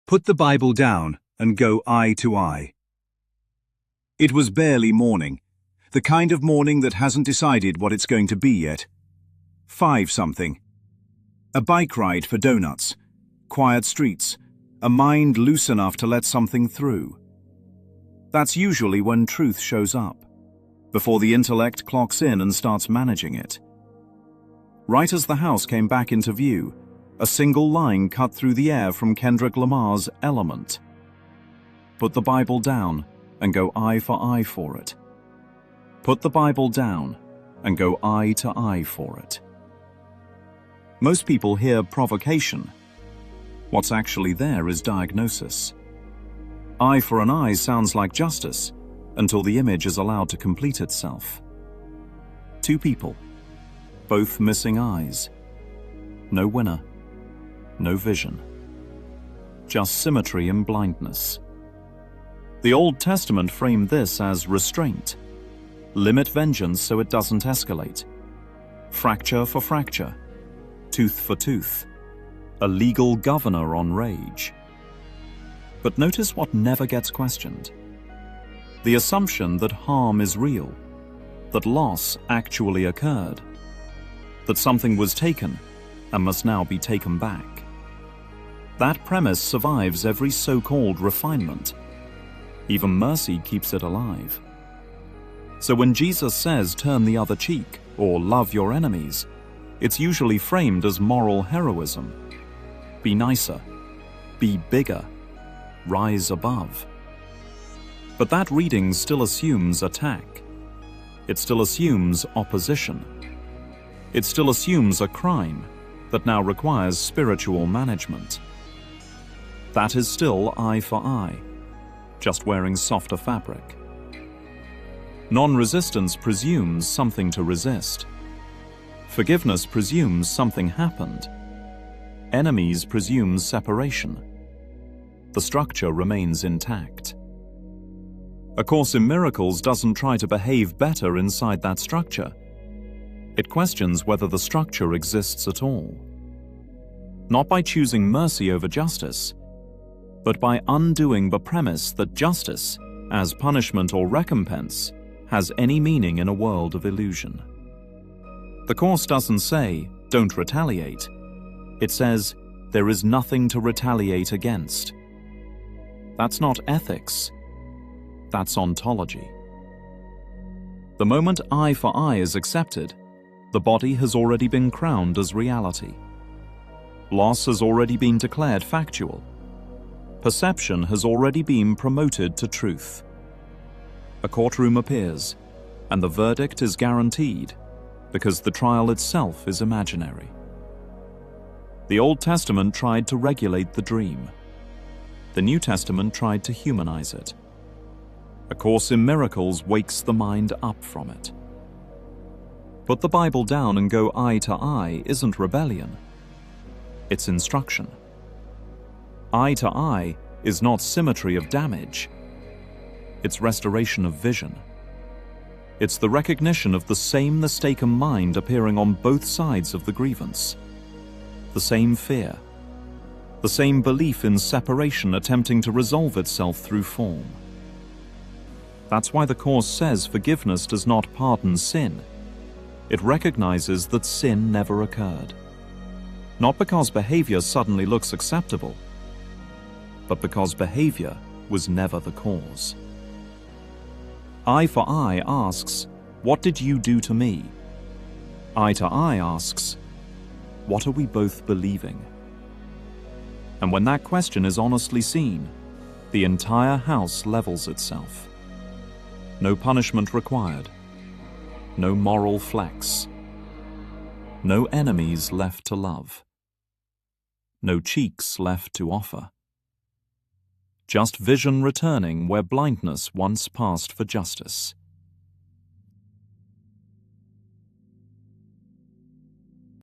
Put the Bible down and go eye to eye. It was barely morning, the kind of morning that hasn't decided what it's going to be yet. 5-something. A bike ride for donuts, quiet streets, a mind loose enough to let something through. That's usually when truth shows up, before the intellect clocks in and starts managing it. Right as the house came back into view, a single line cut through the air from Kendrick Lamar's Element. Put the Bible down and go eye for eye for it. Put the Bible down and go eye to eye for it. Most people hear provocation. What's actually there is diagnosis. Eye for an eye sounds like justice until the image is allowed to complete itself. Two people, both missing eyes. No winner, no vision. Just symmetry and blindness. The Old Testament framed this as restraint. Limit vengeance so it doesn't escalate. Fracture for fracture. Tooth for tooth. A legal governor on rage. But notice what never gets questioned. The assumption that harm is real, that loss actually occurred, that something was taken and must now be taken back. That premise survives every so-called refinement. Even mercy keeps it alive. So when Jesus says turn the other cheek or love your enemies, it's usually framed as moral heroism. Be nicer, be bigger, rise above. But that reading still assumes attack. It still assumes opposition. It still assumes a crime that now requires spiritual management. That is still eye for eye, just wearing softer fabric. Non-resistance presumes something to resist. Forgiveness presumes something happened. Enemies presumes separation. The structure remains intact. A Course in Miracles doesn't try to behave better inside that structure. It questions whether the structure exists at all. Not by choosing mercy over justice, but by undoing the premise that justice, as punishment or recompense, has any meaning in a world of illusion. The Course doesn't say, don't retaliate. It says, there is nothing to retaliate against. That's not ethics. That's ontology. The moment eye for eye is accepted, the body has already been crowned as reality. Loss has already been declared factual. Perception has already been promoted to truth. A courtroom appears, and the verdict is guaranteed because the trial itself is imaginary. The Old Testament tried to regulate the dream. The New Testament tried to humanize it. A Course in Miracles wakes the mind up from it. Put the Bible down and go eye to eye isn't rebellion. It's instruction. Eye to eye is not symmetry of damage. It's restoration of vision. It's the recognition of the same mistaken mind appearing on both sides of the grievance. The same fear. The same belief in separation attempting to resolve itself through form. That's why the Course says forgiveness does not pardon sin. It recognizes that sin never occurred. Not because behavior suddenly looks acceptable, but because behavior was never the cause. Eye for eye asks, what did you do to me? Eye to eye asks, what are we both believing? And when that question is honestly seen, the entire house levels itself. No punishment required. No moral flex. No enemies left to love. No cheeks left to offer. Just vision returning where blindness once passed for justice.